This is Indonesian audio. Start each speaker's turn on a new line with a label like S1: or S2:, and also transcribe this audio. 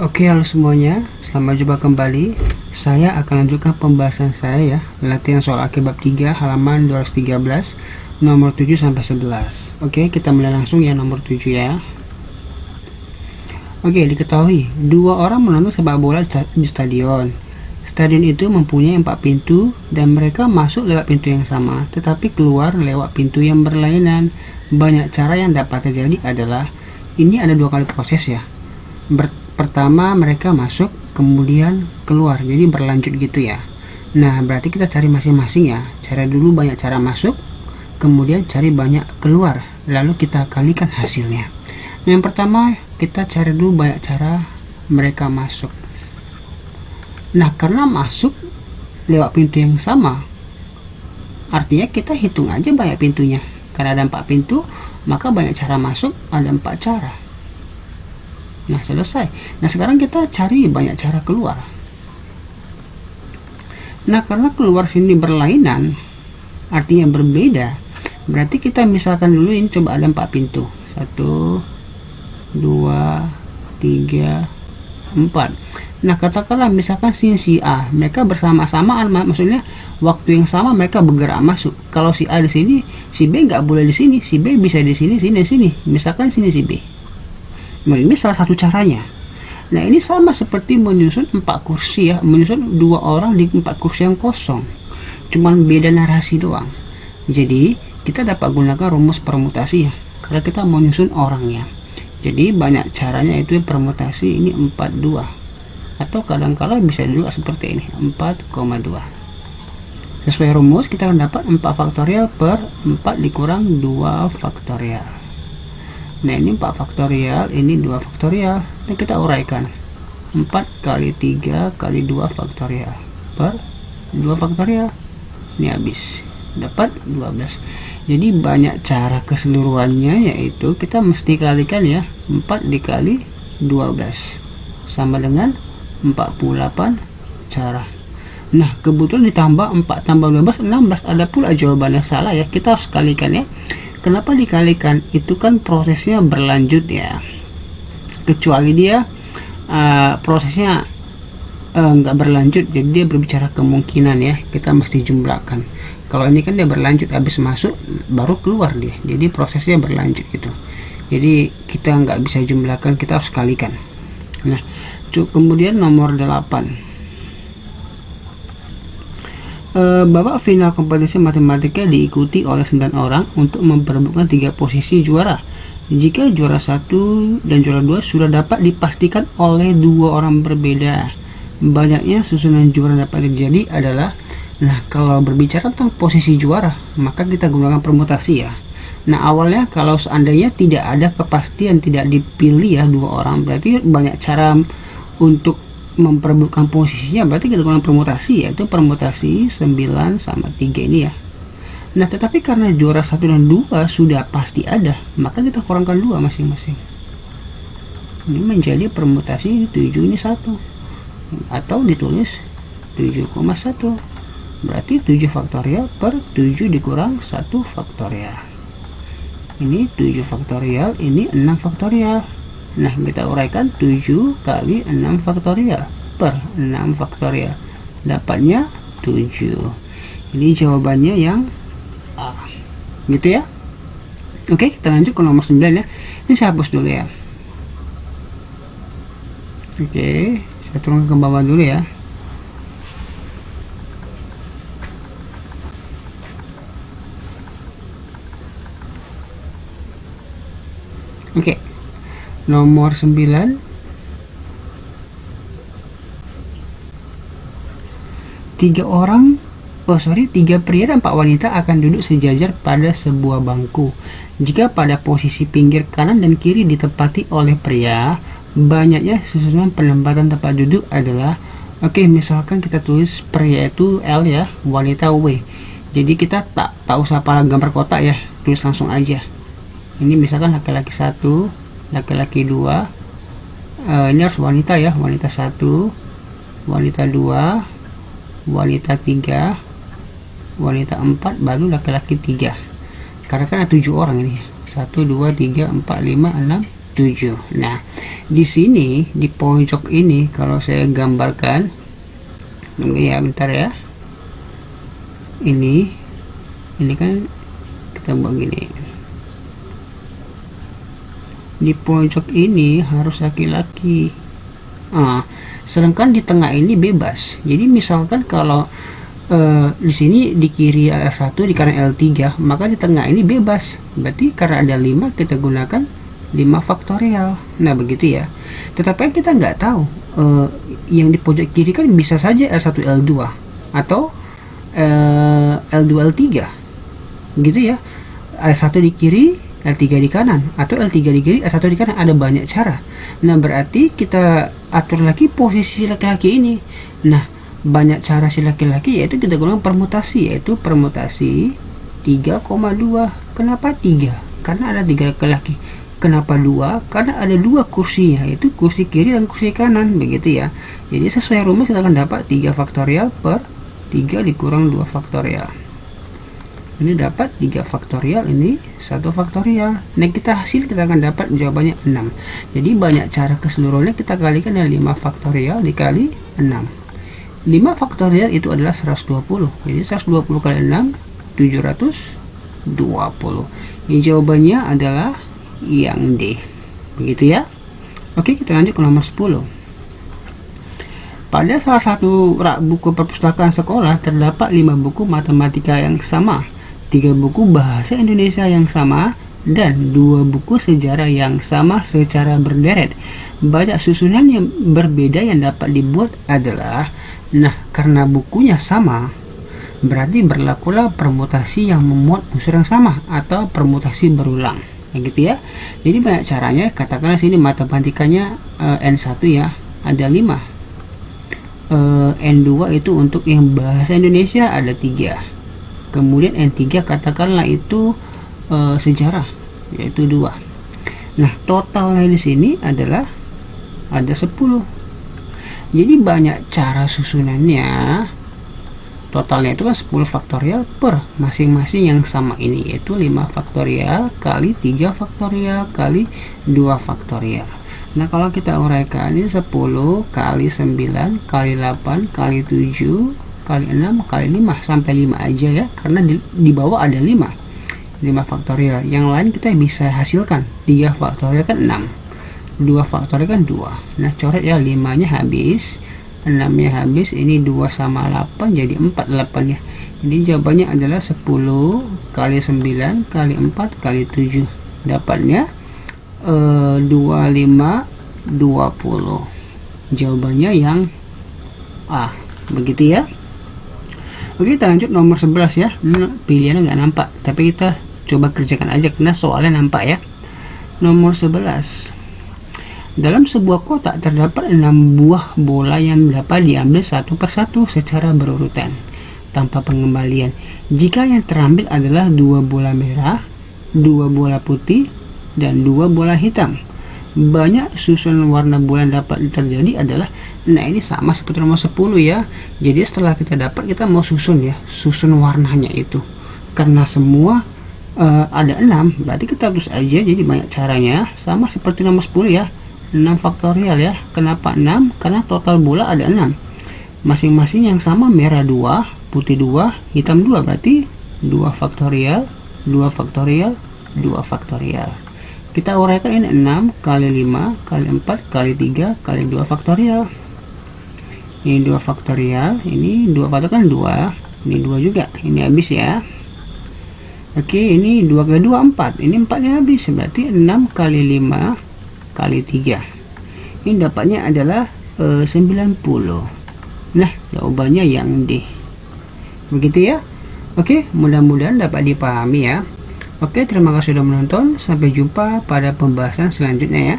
S1: Oke, halo semuanya, selamat jumpa kembali. Saya akan lanjutkan pembahasan saya ya, latihan soal akibat 3 halaman 213 nomor 7 sampai 11. Oke, kita mulai langsung ya nomor 7 ya. Oke, diketahui dua orang menonton sepak bola di stadion. Stadion itu mempunyai 4 pintu dan mereka masuk lewat pintu yang sama, tetapi keluar lewat pintu yang berlainan. Banyak cara yang dapat terjadi adalah, ini ada 2 kali proses ya. Pertama mereka masuk, kemudian keluar, jadi berlanjut gitu ya. Nah, berarti kita cari masing-masing ya. Cari dulu banyak cara masuk, kemudian cari banyak keluar, lalu kita kalikan hasilnya. Nah, yang pertama kita cari dulu banyak cara mereka masuk. Nah, karena masuk lewat pintu yang sama, artinya kita hitung aja banyak pintunya. Karena ada 4 pintu, maka banyak cara masuk ada 4 cara. Nah, selesai. Nah, sekarang kita cari banyak cara keluar. Nah, karena keluar sini berlainan, artinya berbeda, berarti kita misalkan dulu ini coba ada 4 pintu. 1, 2, 3, 4. Nah, katakanlah misalkan sini si A, mereka bersama-samaan, maksudnya waktu yang sama mereka bergerak masuk. Kalau si A di sini, si B nggak boleh di sini, si B bisa di sini, sini. Misalkan sini si B. Nah, ini salah satu caranya. Nah, ini sama seperti menyusun 4 kursi ya, menyusun 2 orang di 4 kursi yang kosong. Cuman beda narasi doang. Jadi, kita dapat gunakan rumus permutasi ya, karena kita menyusun orangnya. Jadi, banyak caranya itu permutasi ini 4,2. Atau kadang-kala bisa juga seperti ini, 4,2. Sesuai rumus, kita akan dapat 4 faktorial per 4 dikurang 2 faktorial. Nah, ini 4 faktorial, ini 2 faktorial. Nah, kita uraikan. 4 kali 3 kali 2 faktorial per 2 faktorial. Ini habis. Dapat 12. Jadi banyak cara keseluruhannya, yaitu kita mesti kalikan ya. 4 dikali 12 sama dengan 48 cara. Nah, kebetulan ditambah 4 tambah 12 16. Ada pula jawabannya salah ya. Kita harus kalikan ya. Kenapa dikalikan? Itu kan prosesnya berlanjut ya. Kecuali dia prosesnya nggak berlanjut, jadi dia berbicara kemungkinan ya. Kita mesti jumlahkan. Kalau ini kan dia berlanjut, habis masuk baru keluar dia. Jadi prosesnya berlanjut gitu. Jadi kita nggak bisa jumlahkan, kita harus kalikan. Nah, kemudian nomor 8. Babak final kompetisi matematika diikuti oleh 9 orang untuk memperebutkan 3 posisi juara. Jika juara 1 dan juara 2 sudah dapat dipastikan oleh 2 orang berbeda, banyaknya susunan juara dapat terjadi adalah, nah kalau berbicara tentang posisi juara, maka kita gunakan permutasi ya. Nah, awalnya kalau seandainya tidak ada kepastian, tidak dipilih ya 2 orang, berarti banyak cara untuk memperebutkan posisinya, berarti kita gunakan permutasi, yaitu permutasi 9 sama 3 ini ya. Nah, tetapi karena juara 1 dan 2 sudah pasti ada, maka kita kurangkan 2 masing-masing. Ini menjadi permutasi 7 ini 1, atau ditulis 7,1. Berarti 7 faktorial per 7 dikurang 1 faktorial. Ini 7 faktorial, ini 6 faktorial. Nah, kita uraikan 7 kali 6 faktorial per 6 faktorial. Dapatnya 7. Ini jawabannya yang A. Gitu ya. Oke, kita lanjut ke nomor 9 ya. Ini saya hapus dulu ya. Oke, saya turun ke bawah dulu ya. Oke. Nomor 9. 3 pria dan 4 wanita akan duduk sejajar pada sebuah bangku. Jika pada posisi pinggir kanan dan kiri ditempati oleh pria, banyaknya susunan penempatan tempat duduk adalah, oke, misalkan kita tulis pria itu L ya, wanita W. Jadi kita tak usah pala gambar kotak ya, tulis langsung aja. Ini misalkan laki-laki 1, laki-laki 2, ini harus wanita ya, wanita 1, wanita 2, wanita 3, wanita 4, baru laki-laki 3. Karena kan ada 7 orang ini. 1, 2, 3, 4, 5, 6, 7. Nah, di sini di pojok ini kalau saya gambarkan, tunggu ya bentar ya. Ini kan kita buat gini. Di pojok ini harus laki-laki. Sedangkan di tengah ini bebas. Jadi misalkan kalau di sini di kiri L1, di kanan L3, maka di tengah ini bebas. Berarti karena ada 5, kita gunakan 5 faktorial. Nah, begitu ya. Tetapi kita nggak tahu yang di pojok kiri kan bisa saja L1 L2 atau L2 L3 gitu ya. L1 di kiri, L3 di kanan, atau L3 di kiri, L1 di kanan. Ada banyak cara. Nah, berarti kita atur lagi posisi laki-laki ini. Nah, banyak cara si laki-laki, yaitu kita gunakan permutasi, yaitu permutasi 3,2. Kenapa 3? Karena ada 3 laki-laki. Kenapa 2? Karena ada 2 kursinya, yaitu kursi kiri dan kursi kanan, begitu ya. Jadi sesuai rumus kita akan dapat 3 faktorial per 3 dikurang 2 faktorial. Ini dapat 3 faktorial, ini 1 faktorial. Nah, kita akan dapat jawabannya 6. Jadi banyak cara keseluruhannya, kita kalikan dengan 5 faktorial dikali 6. 5 faktorial itu adalah 120. Jadi 120 kali 6, 720. Ini jawabannya adalah yang D. Begitu ya. Oke, kita lanjut ke nomor 10. Pada salah satu rak buku perpustakaan sekolah terdapat 5 buku matematika yang sama, 3 buku bahasa Indonesia yang sama, dan 2 buku sejarah yang sama secara berderet. Banyak susunan yang berbeda yang dapat dibuat adalah, nah, karena bukunya sama, berarti berlakulah permutasi yang memuat unsur yang sama atau permutasi berulang. Gitu ya. Jadi banyak caranya. Katakanlah sini matematikanya N1 ya, ada 5. N2 itu untuk yang bahasa Indonesia ada 3. Kemudian N3 katakanlah itu sejarah, yaitu 2. Nah, totalnya di sini adalah ada 10. Jadi banyak cara susunannya. Totalnya itu kan 10 faktorial per masing-masing yang sama ini, yaitu 5 faktorial kali 3 faktorial kali 2 faktorial. Nah, kalau kita uraikan ini 10 kali 9 kali 8 kali 7 kali 6 kali 5 sampai 5 aja ya, karena di bawah ada 5 faktorial. Yang lain kita bisa hasilkan. 3 faktorial kan 6, 2 faktorial kan 2. Nah, coret ya, 5 nya habis, 6 nya habis, ini 2 sama 8 jadi 4 8 nya. Jadi jawabannya adalah 10 kali 9 kali 4 kali 7. Dapatnya 25 20. Jawabannya yang A. Begitu ya. Oke, kita lanjut nomor 11 ya. Pilihannya nggak nampak, tapi kita coba kerjakan aja karena soalnya nampak ya. Nomor 11. Dalam sebuah kotak terdapat 6 buah bola yang dapat diambil satu persatu secara berurutan tanpa pengembalian. Jika yang terambil adalah 2 bola merah, 2 bola putih, dan 2 bola hitam, banyak susunan warna bola yang dapat terjadi adalah, nah ini sama seperti nomor 10 ya. Jadi setelah kita dapat, kita mau susun ya, susun warnanya itu. Karena semua ada 6, berarti kita terus aja, jadi banyak caranya, sama seperti nomor 10 ya. 6 faktorial ya. Kenapa 6? Karena total bola ada 6. Masing-masing yang sama, merah 2, putih 2, hitam 2, berarti 2 faktorial, 2 faktorial, 2 faktorial. Kita uraikan ini 6 kali 5 kali 4 kali 3 kali 2 faktorial. Ini 2 faktorial, ini 2 faktorial kan 2, ini 2 juga, ini habis ya. Oke, ini 2 kali 2 4, ini 4 nya habis, berarti 6 kali 5 kali 3. Ini dapatnya adalah 90. Nah, jawabannya yang D. Begitu ya. Oke, mudah-mudahan dapat dipahami ya. Oke, terima kasih sudah menonton. Sampai jumpa pada pembahasan selanjutnya ya.